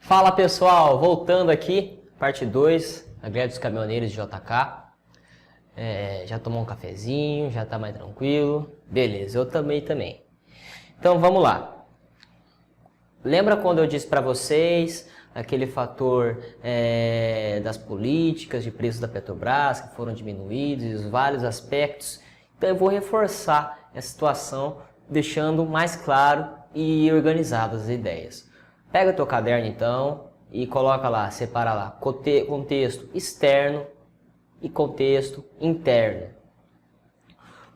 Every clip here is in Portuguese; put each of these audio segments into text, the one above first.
Fala pessoal, voltando aqui, parte 2, a greve dos caminhoneiros de JK. Já tomou um cafezinho, já tá mais tranquilo? Beleza, eu também. Então vamos lá. Lembra quando eu disse para vocês aquele fator das políticas de preços da Petrobras que foram diminuídos e os vários aspectos? Então eu vou reforçar essa situação, deixando mais claro e organizadas as ideias. Pega o teu caderno então e coloca lá, separa lá, contexto externo e contexto interno.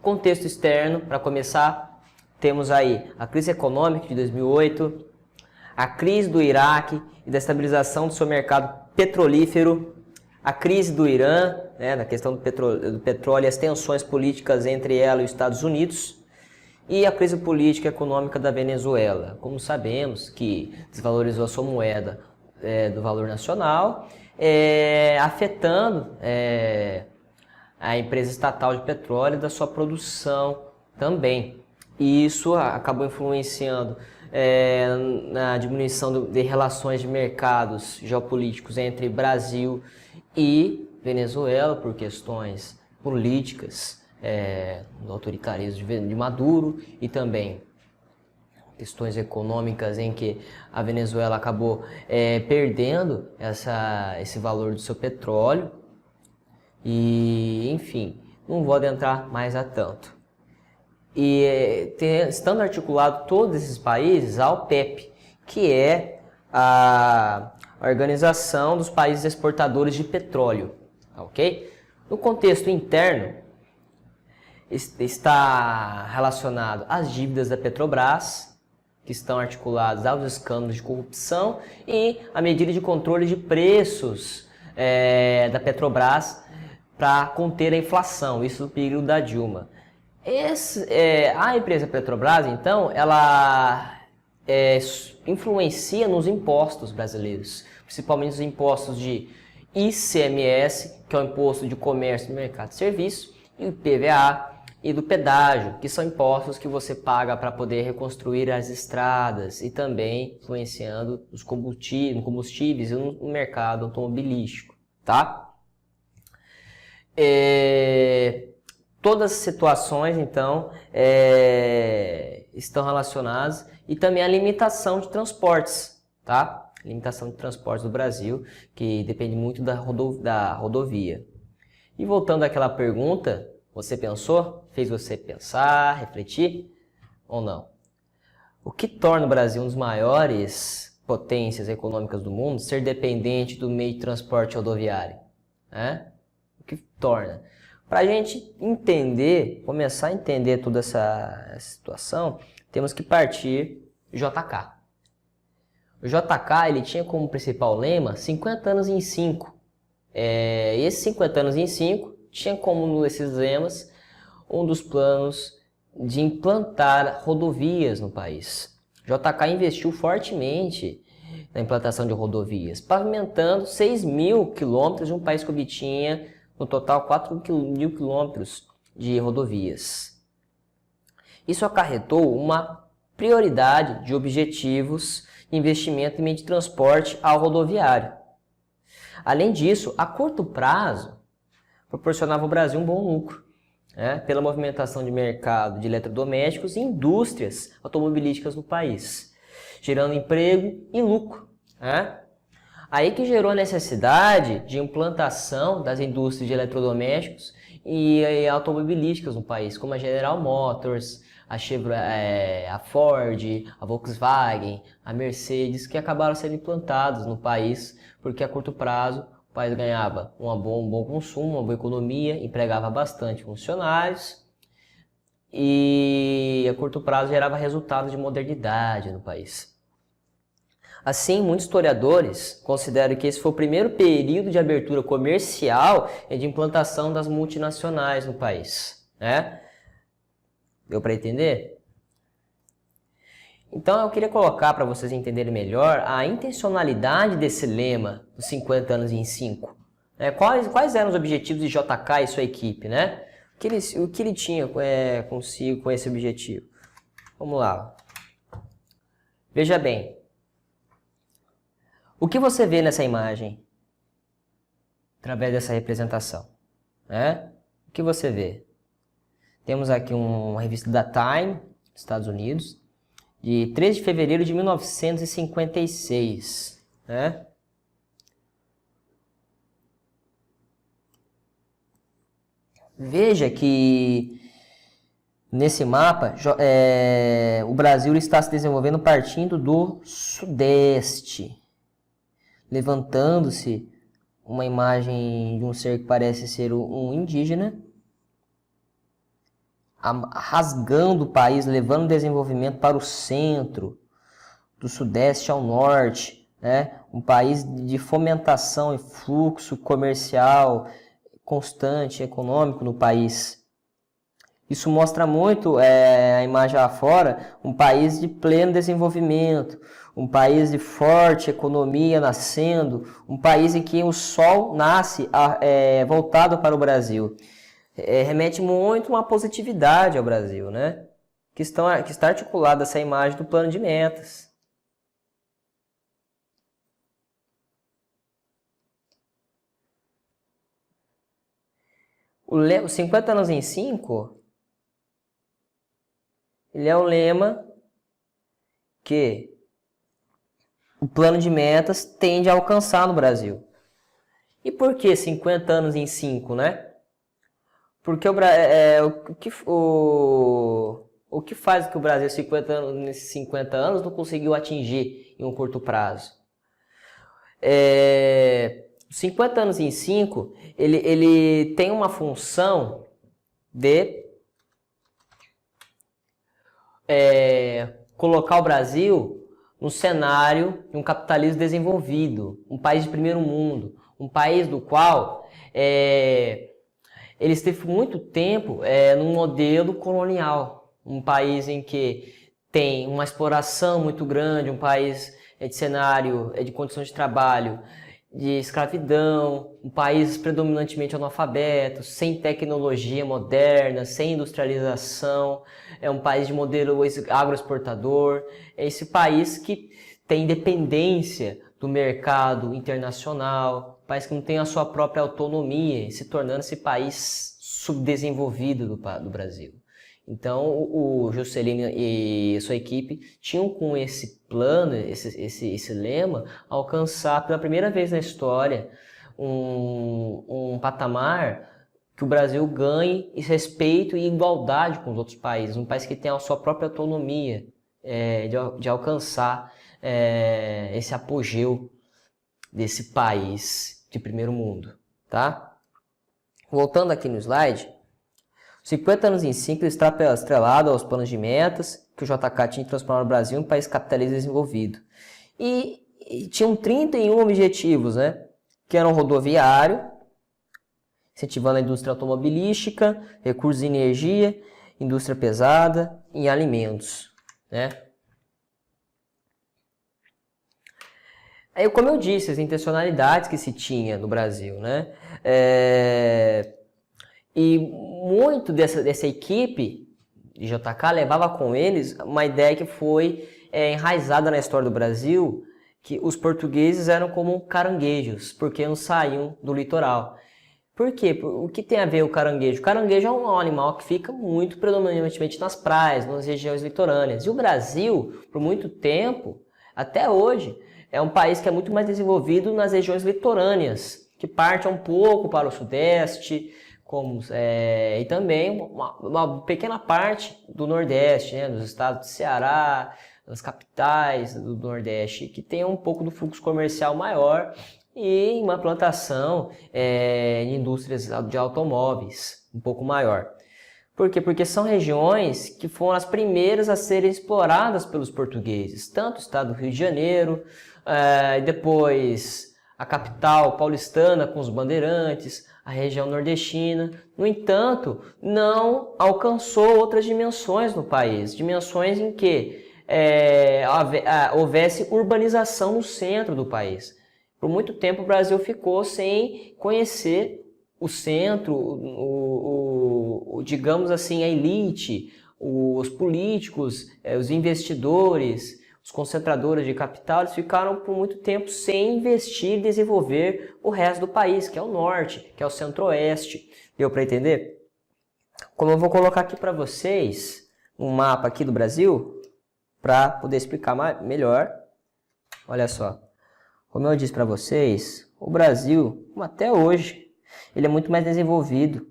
Contexto externo, para começar, temos aí a crise econômica de 2008, a crise do Iraque e da estabilização do seu mercado petrolífero, a crise do Irã, na questão do petróleo e as tensões políticas entre ela e os Estados Unidos, e a crise política e econômica da Venezuela. Como sabemos que desvalorizou a sua moeda do valor nacional, afetando a empresa estatal de petróleo da sua produção também. E isso acabou influenciando na diminuição de relações de mercados geopolíticos entre Brasil e Venezuela por questões políticas, do autoritarismo de Maduro, e também questões econômicas em que a Venezuela acabou perdendo esse valor do seu petróleo. E, enfim, não vou adentrar mais a tanto. E estando articulado todos esses países à OPEP, que é a Organização dos Países Exportadores de Petróleo, ok? No contexto interno, está relacionado às dívidas da Petrobras, que estão articuladas aos escândalos de corrupção e à medida de controle de preços da Petrobras para conter a inflação, isso no período da Dilma. A empresa Petrobras, então, ela influencia nos impostos brasileiros, principalmente os impostos de ICMS, que é o Imposto de Comércio e Mercado de Serviços, e o PVA, e do pedágio, que são impostos que você paga para poder reconstruir as estradas e também influenciando os combustíveis e no mercado automobilístico, tá? Todas as situações, então, estão relacionadas, e também a limitação de transportes, tá? Limitação de transportes do Brasil, que depende muito da rodovia. E voltando àquela pergunta, você pensou? Fez você pensar, refletir ou não? O que torna o Brasil um dos maiores potências econômicas do mundo ser dependente do meio de transporte rodoviário? O que torna? Para a gente entender, começar a entender toda essa situação, temos que partir do JK. O JK ele tinha como principal lema 50 anos em 5. E esses 50 anos em 5 tinha como esses lemas um dos planos de implantar rodovias no país. O JK investiu fortemente na implantação de rodovias, pavimentando 6.000 quilômetros de um país que obtinha, no total, 4.000 quilômetros de rodovias. Isso acarretou uma prioridade de objetivos de investimento em meio de transporte ao rodoviário. Além disso, a curto prazo, proporcionava ao Brasil um bom lucro, pela movimentação de mercado de eletrodomésticos e indústrias automobilísticas no país, gerando emprego e lucro. Aí que gerou a necessidade de implantação das indústrias de eletrodomésticos e automobilísticas no país, como a General Motors, a Ford, a Volkswagen, a Mercedes, que acabaram sendo implantados no país, porque a curto prazo o país ganhava um bom consumo, uma boa economia, empregava bastante funcionários e a curto prazo gerava resultados de modernidade no país. Assim, muitos historiadores consideram que esse foi o primeiro período de abertura comercial e de implantação das multinacionais no país. Deu para entender? Então eu queria colocar para vocês entenderem melhor a intencionalidade desse lema dos 50 anos em 5. Quais eram os objetivos de JK e sua equipe? O que ele tinha consigo com esse objetivo? Vamos lá. Veja bem. O que você vê nessa imagem? Através dessa representação, né? O que você vê? Temos aqui uma revista da Time, dos Estados Unidos, de 3 de fevereiro de 1956, né? Veja que nesse mapa o Brasil está se desenvolvendo partindo do Sudeste, levantando-se uma imagem de um ser que parece ser um indígena, rasgando o país, levando o desenvolvimento para o centro, do Sudeste ao Norte, né? Um país de fomentação e fluxo comercial constante, econômico no país. Isso mostra muito a imagem lá fora, um país de pleno desenvolvimento, um país de forte economia nascendo, um país em que o sol nasce voltado para o Brasil. Remete muito uma positividade ao Brasil, né? Que está articulada essa imagem do plano de metas. Os 50 anos em 5, ele é o lema que o plano de metas tende a alcançar no Brasil. E por que 50 anos em 5, né? Porque o que faz que o Brasil nesses 50 anos não conseguiu atingir em um curto prazo? 50 anos em 5, ele tem uma função de colocar o Brasil no cenário de um capitalismo desenvolvido, um país de primeiro mundo, um país do qual ele esteve muito tempo num modelo colonial, um país em que tem uma exploração muito grande, um país de cenário de condições de trabalho, de escravidão, um país predominantemente analfabeto, sem tecnologia moderna, sem industrialização, é um país de modelo agroexportador, é esse país que tem dependência do mercado internacional, um país que não tem a sua própria autonomia, se tornando esse país subdesenvolvido do Brasil. Então, o Juscelino e sua equipe tinham com esse plano, esse lema, alcançar pela primeira vez na história um patamar que o Brasil ganhe respeito e igualdade com os outros países, um país que tem a sua própria autonomia de alcançar esse apogeu desse país de primeiro mundo, tá? Voltando aqui no slide, 50 anos em 5 está atrelado aos planos de metas que o JK tinha de transformar o Brasil em um país capitalista desenvolvido. E tinham 31 objetivos, né? Que eram rodoviário, incentivando a indústria automobilística, recursos de energia, indústria pesada e alimentos, né? Aí, como eu disse, as intencionalidades que se tinha no Brasil, né? E muito dessa equipe de JK levava com eles uma ideia que foi enraizada na história do Brasil, que os portugueses eram como caranguejos, porque não saíam do litoral. Por quê? O que tem a ver o caranguejo? O caranguejo é um animal que fica muito predominantemente nas praias, nas regiões litorâneas. E o Brasil, por muito tempo, até hoje, é um país que é muito mais desenvolvido nas regiões litorâneas, que parte um pouco para o sudeste, e também uma pequena parte do Nordeste, né, dos estados de Ceará, das capitais do Nordeste, que tem um pouco do fluxo comercial maior e uma plantação de indústrias de automóveis um pouco maior. Por quê? Porque são regiões que foram as primeiras a serem exploradas pelos portugueses, tanto o estado do Rio de Janeiro, depois a capital paulistana com os bandeirantes, a região nordestina. No entanto, não alcançou outras dimensões no país, dimensões em que houvesse urbanização no centro do país. Por muito tempo o Brasil ficou sem conhecer o centro, digamos assim, a elite, os políticos, os investidores, os concentradores de capital, eles ficaram por muito tempo sem investir e desenvolver o resto do país, que é o norte, que é o centro-oeste. Deu para entender? Como eu vou colocar aqui para vocês um mapa aqui do Brasil, para poder explicar melhor. Olha só, como eu disse para vocês, o Brasil, até hoje, ele é muito mais desenvolvido,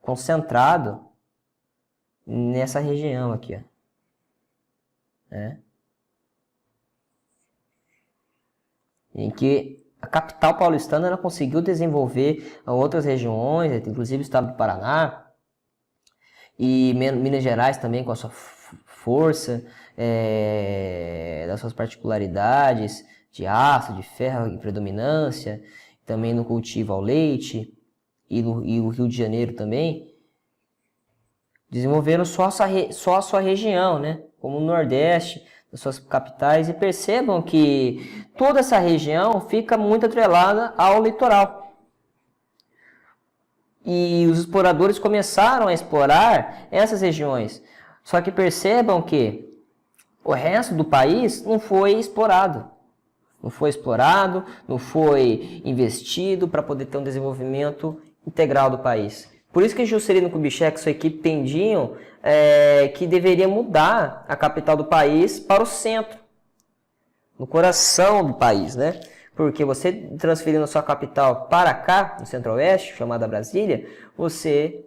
concentrado nessa região aqui, ó. Em que a capital paulistana ela conseguiu desenvolver outras regiões, inclusive o estado do Paraná e Minas Gerais também com a sua força, das suas particularidades de aço, de ferro em predominância, também no cultivo ao leite e o Rio de Janeiro também, desenvolveram só a sua região, né? Como o Nordeste, as suas capitais, e percebam que toda essa região fica muito atrelada ao litoral. E os exploradores começaram a explorar essas regiões. Só que percebam que o resto do país não foi explorado. Não foi explorado, não foi investido para poder ter um desenvolvimento integral do país. Por isso que Juscelino Kubitschek e sua equipe entendiam que deveria mudar a capital do país para o centro, no coração do país, né? Porque você transferindo a sua capital para cá, no centro-oeste, chamada Brasília, você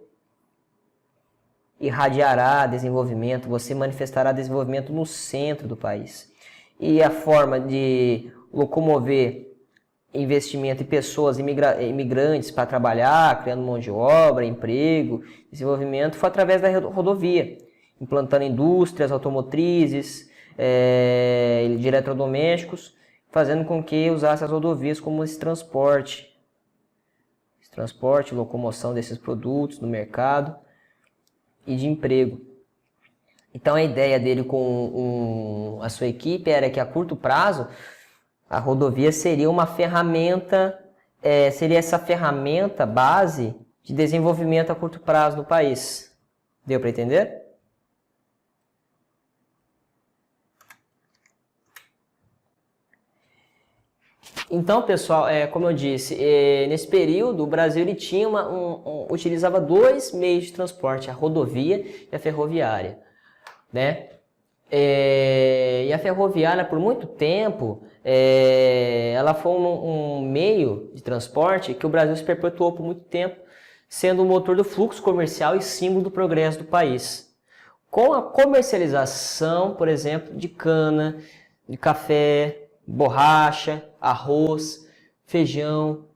irradiará desenvolvimento, você manifestará desenvolvimento no centro do país. E a forma de locomover investimento em pessoas imigrantes para trabalhar, criando mão de obra, emprego, desenvolvimento, foi através da rodovia, implantando indústrias automotrizes, de eletrodomésticos, fazendo com que usasse as rodovias como esse transporte, locomoção desses produtos no mercado e de emprego. Então a ideia dele com a sua equipe era que a curto prazo a rodovia seria uma ferramenta, seria essa ferramenta base de desenvolvimento a curto prazo no país. Deu para entender? Então, pessoal, como eu disse, nesse período o Brasil ele tinha utilizava dois meios de transporte, a rodovia e a ferroviária, né? E a ferroviária, por muito tempo, ela foi um meio de transporte que o Brasil se perpetuou por muito tempo, sendo o motor do fluxo comercial e símbolo do progresso do país. Com a comercialização, por exemplo, de cana, de café, borracha, arroz, feijão,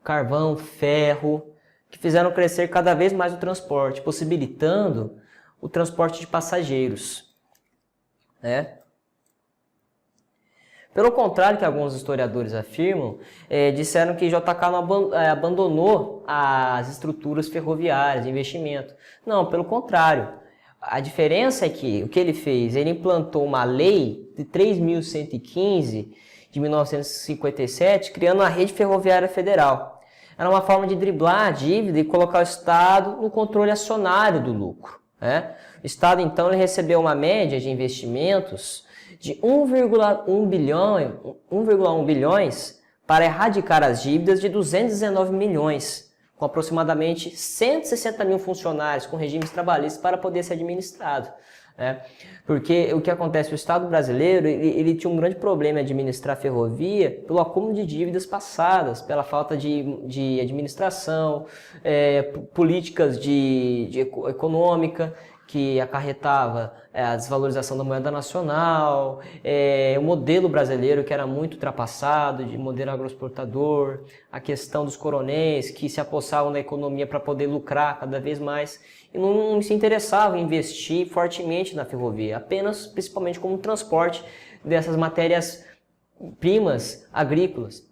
carvão, ferro, que fizeram crescer cada vez mais o transporte, possibilitando o transporte de passageiros. Pelo contrário que alguns historiadores afirmam, disseram que JK não abandonou as estruturas ferroviárias de investimento. Não, pelo contrário. A diferença é que o que ele fez, ele implantou uma lei de 3.115 de 1957, criando a Rede Ferroviária Federal. Era uma forma de driblar a dívida e colocar o Estado no controle acionário do lucro. O Estado, então, ele recebeu uma média de investimentos de 1,1 bilhões para erradicar as dívidas de 219 milhões, com aproximadamente 160 mil funcionários com regimes trabalhistas para poder ser administrado. Porque o que acontece, o Estado brasileiro ele tinha um grande problema em administrar a ferrovia pelo acúmulo de dívidas passadas, pela falta de administração, políticas econômica, que acarretava a desvalorização da moeda nacional, o modelo brasileiro que era muito ultrapassado, de modelo agroexportador, a questão dos coronéis que se apossavam da economia para poder lucrar cada vez mais e não se interessavam em investir fortemente na ferrovia, apenas principalmente como transporte dessas matérias-primas agrícolas,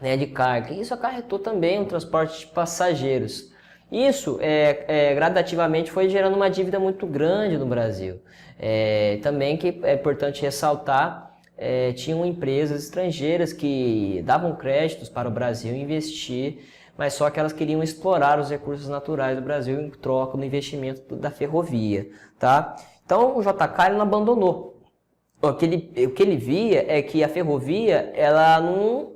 de carga. Isso acarretou também o transporte de passageiros. Isso gradativamente foi gerando uma dívida muito grande no Brasil. Também que é importante ressaltar, tinham empresas estrangeiras que davam créditos para o Brasil investir, mas só que elas queriam explorar os recursos naturais do Brasil em troca do investimento da ferrovia. Tá? Então o JK ele não abandonou O que ele via é que a ferrovia, ela não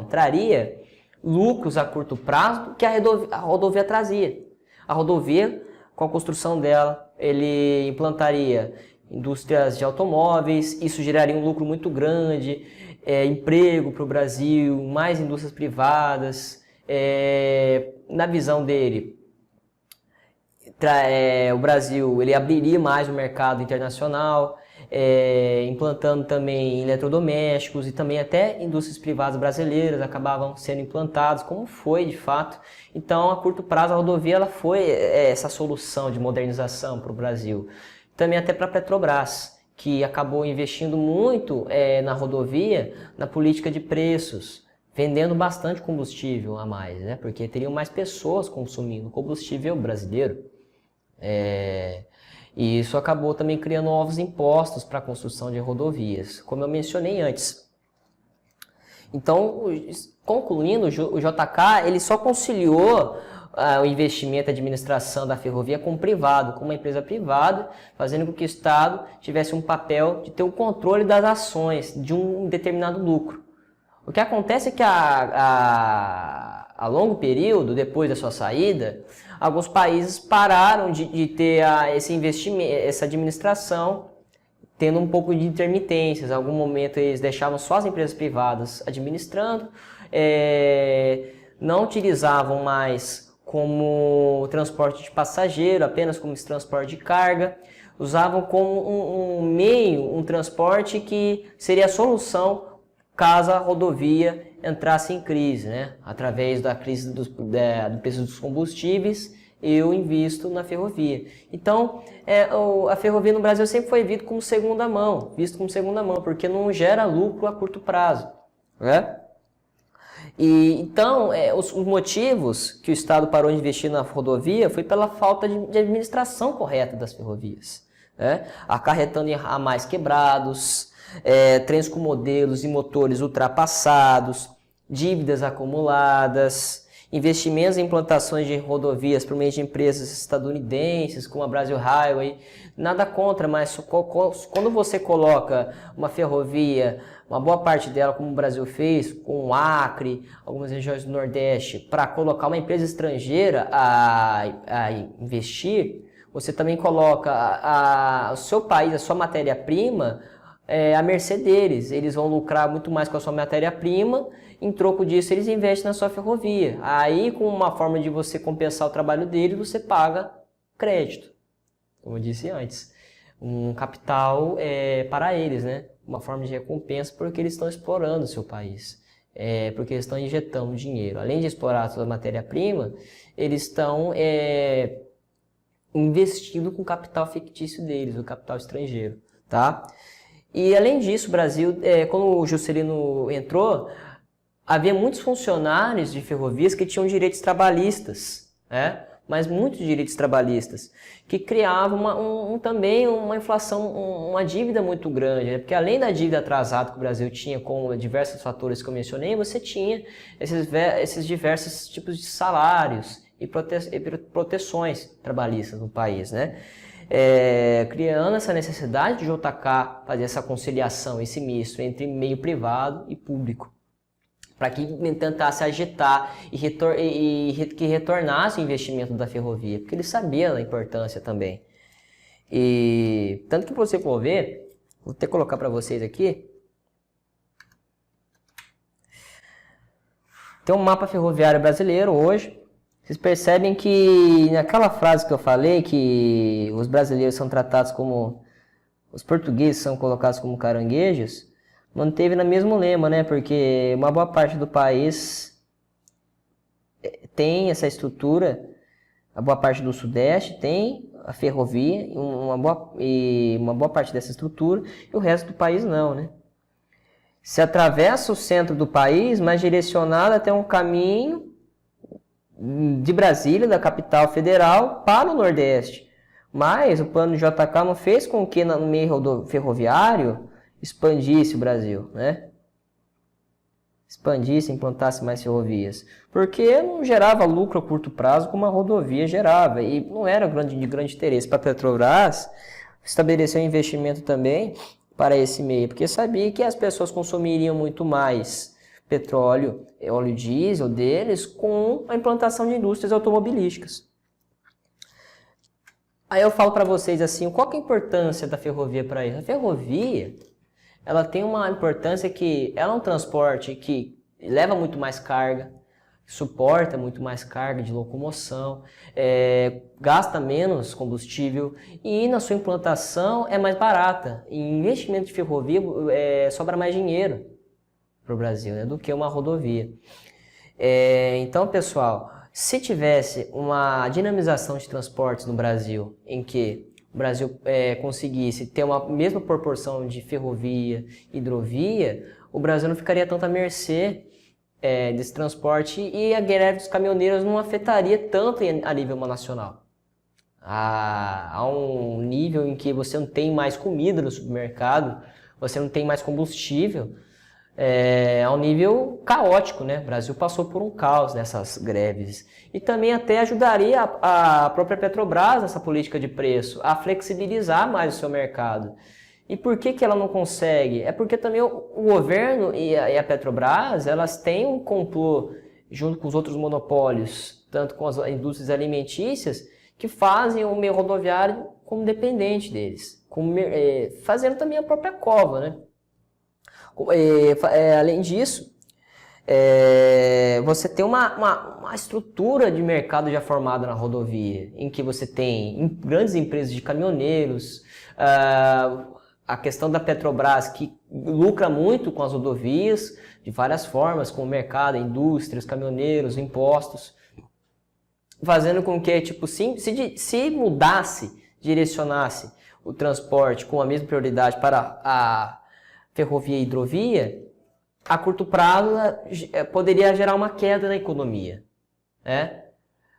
traria lucros a curto prazo que a rodovia trazia. A rodovia, com a construção dela, ele implantaria indústrias de automóveis, isso geraria um lucro muito grande, emprego para o Brasil, mais indústrias privadas. Na visão dele, o Brasil ele abriria mais o mercado internacional, implantando também eletrodomésticos e também até indústrias privadas brasileiras acabavam sendo implantadas, como foi de fato. Então, a curto prazo, a rodovia ela foi essa solução de modernização para o Brasil. Também até para a Petrobras, que acabou investindo muito na rodovia, na política de preços, vendendo bastante combustível a mais, né? Porque teriam mais pessoas consumindo combustível brasileiro. E isso acabou também criando novos impostos para a construção de rodovias, como eu mencionei antes. Então, concluindo, o JK ele só conciliou o investimento e administração da ferrovia com o privado, com uma empresa privada, fazendo com que o Estado tivesse um papel de ter o controle das ações de um determinado lucro. O que acontece é que a longo período, depois da sua saída, alguns países pararam de ter esse investimento, essa administração, tendo um pouco de intermitências. Em algum momento eles deixavam só as empresas privadas administrando, não utilizavam mais como transporte de passageiro, apenas como esse transporte de carga, usavam como um meio, um transporte que seria a solução caso a rodovia entrasse em crise, né? Através da crise do preço dos combustíveis, eu invisto na ferrovia. Então, a ferrovia no Brasil sempre foi visto como segunda mão, porque não gera lucro a curto prazo, né? E então, os motivos que o Estado parou de investir na rodovia foi pela falta de administração correta das ferrovias, né? Acarretando em ramais quebrados, trens com modelos e motores ultrapassados, dívidas acumuladas, investimentos em implantações de rodovias por meio de empresas estadunidenses, como a Brazil Highway. Nada contra, mas quando você coloca uma ferrovia, uma boa parte dela, como o Brasil fez, com o Acre, algumas regiões do Nordeste, para colocar uma empresa estrangeira a investir, você também coloca o seu país, a sua matéria-prima, à mercê deles. Eles vão lucrar muito mais com a sua matéria-prima, em troco disso eles investem na sua ferrovia. Aí, com uma forma de você compensar o trabalho deles, você paga crédito, como eu disse antes, um capital para eles, né? Uma forma de recompensa porque eles estão explorando o seu país, porque eles estão injetando dinheiro. Além de explorar a sua matéria-prima, eles estão investindo com o capital fictício deles, o capital estrangeiro, tá? E além disso, o Brasil, quando o Juscelino entrou, havia muitos funcionários de ferrovias que tinham direitos trabalhistas, né? Mas muitos direitos trabalhistas, que criavam também uma inflação, uma dívida muito grande, né? Porque além da dívida atrasada que o Brasil tinha com diversos fatores que eu mencionei, você tinha esses diversos tipos de salários e proteções trabalhistas no país, né? Criando essa necessidade de JK fazer essa conciliação, esse misto entre meio privado e público, para que tentasse agitar que retornasse o investimento da ferrovia, porque ele sabia da importância também. E tanto que você for ver, vou até colocar para vocês aqui, tem um mapa ferroviário brasileiro hoje. Vocês percebem que naquela frase que eu falei, que os brasileiros são tratados como... os portugueses são colocados como caranguejos, manteve no mesmo lema, né? Porque uma boa parte do país tem essa estrutura, a boa parte do Sudeste tem a ferrovia, uma boa parte dessa estrutura, e o resto do país não, né? Se atravessa o centro do país, mas direcionado até um caminho de Brasília, da capital federal, para o Nordeste. Mas o plano JK não fez com que no meio ferroviário expandisse o Brasil, né? expandisse, implantasse mais ferrovias? Porque não gerava lucro a curto prazo como a rodovia gerava, e não era de grande interesse para a Petrobras estabelecer um investimento também para esse meio, porque sabia que as pessoas consumiriam muito mais petróleo, óleo diesel deles com a implantação de indústrias automobilísticas. Aí eu falo para vocês assim, qual que é a importância da ferrovia para isso? A ferrovia, ela tem uma importância que ela é um transporte que leva muito mais carga, suporta muito mais carga de locomoção, gasta menos combustível e na sua implantação é mais barata. Em investimento de ferrovia sobra mais dinheiro para o Brasil, né, do que uma rodovia. Então, pessoal, se tivesse uma dinamização de transportes no Brasil, em que o Brasil conseguisse ter uma mesma proporção de ferrovia, hidrovia, o Brasil não ficaria tanto à mercê desse transporte e a greve dos caminhoneiros não afetaria tanto a nível nacional. Há um nível em que você não tem mais comida no supermercado, você não tem mais combustível, é um nível caótico, né? O Brasil passou por um caos nessas greves. E também até ajudaria a própria Petrobras nessa política de preço a flexibilizar mais o seu mercado. E por que ela não consegue? É porque também o governo e a Petrobras, elas têm um complô junto com os outros monopólios, tanto com as indústrias alimentícias, que fazem o meio rodoviário como dependente deles, fazendo também a própria cova, né? Além disso, você tem uma estrutura de mercado já formada na rodovia, em que você tem grandes empresas de caminhoneiros, a questão da Petrobras, que lucra muito com as rodovias, de várias formas, com o mercado, a indústria, os caminhoneiros, impostos, fazendo com que, se mudasse, direcionasse o transporte com a mesma prioridade para a ferrovia e hidrovia, a curto prazo poderia gerar uma queda na economia, né?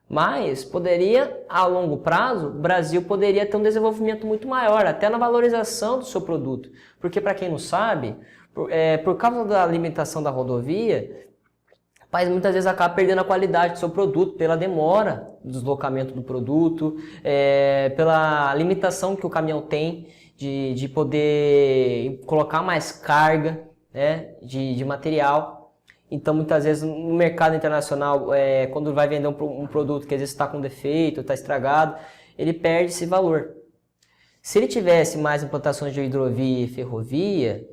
Mas poderia, a longo prazo, o Brasil poderia ter um desenvolvimento muito maior, até na valorização do seu produto. Porque, para quem não sabe, por causa da limitação da rodovia, o país muitas vezes acaba perdendo a qualidade do seu produto, pela demora do deslocamento do produto, pela limitação que o caminhão tem de poder colocar mais carga, né, de material. Então, muitas vezes, no mercado internacional, quando vai vender um produto que às vezes está com defeito, está estragado, ele perde esse valor. Se ele tivesse mais implantações de hidrovia e ferrovia,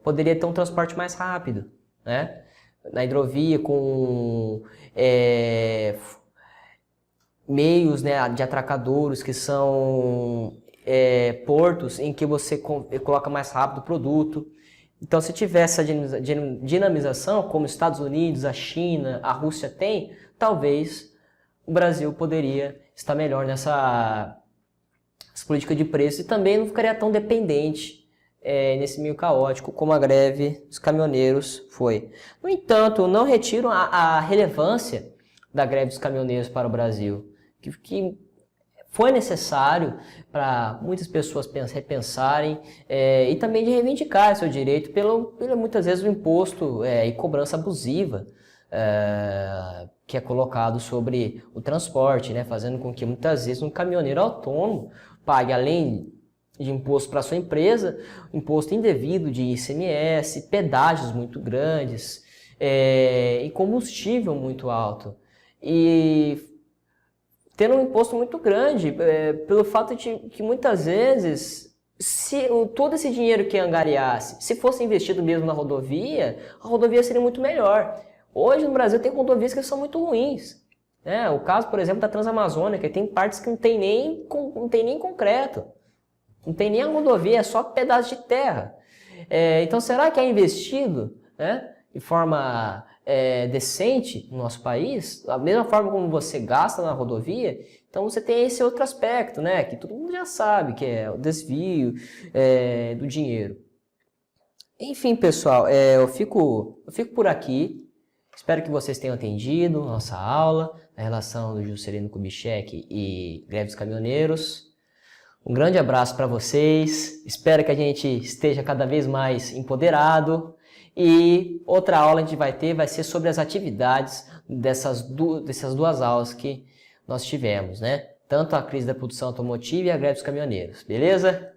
poderia ter um transporte mais rápido, né? Na hidrovia, com meios, né, de atracadouros, que são portos em que você coloca mais rápido o produto. Então, se tivesse essa dinamização, como os Estados Unidos, a China, a Rússia tem, talvez o Brasil poderia estar melhor nessa política de preço e também não ficaria tão dependente nesse meio caótico como a greve dos caminhoneiros foi. No entanto, não retiro a relevância da greve dos caminhoneiros para o Brasil, que foi necessário para muitas pessoas repensarem e também de reivindicar seu direito pelo muitas vezes o imposto e cobrança abusiva que é colocado sobre o transporte, né, fazendo com que muitas vezes um caminhoneiro autônomo pague, além de imposto para sua empresa, imposto indevido de ICMS, pedágios muito grandes e combustível muito alto. E tendo um imposto muito grande, pelo fato de que muitas vezes, se todo esse dinheiro que angariasse, se fosse investido mesmo na rodovia, a rodovia seria muito melhor. Hoje no Brasil tem rodovias que são muito ruins, né? O caso, por exemplo, da Transamazônica, que tem partes que não tem nem concreto, não tem nem a rodovia, é só pedaço de terra. Então será que é investido, né, de forma decente no nosso país, da mesma forma como você gasta na rodovia? Então você tem esse outro aspecto, né, que todo mundo já sabe, que é o desvio do dinheiro. Enfim, pessoal, eu fico por aqui. Espero que vocês tenham entendido nossa aula na relação do Juscelino Kubitschek e greve dos caminhoneiros. Um grande abraço para vocês. Espero que a gente esteja cada vez mais empoderado E outra aula a gente vai ser sobre as atividades dessas duas aulas que nós tivemos, né? Tanto a crise da produção automotiva e a greve dos caminhoneiros, beleza?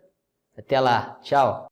Até lá, tchau!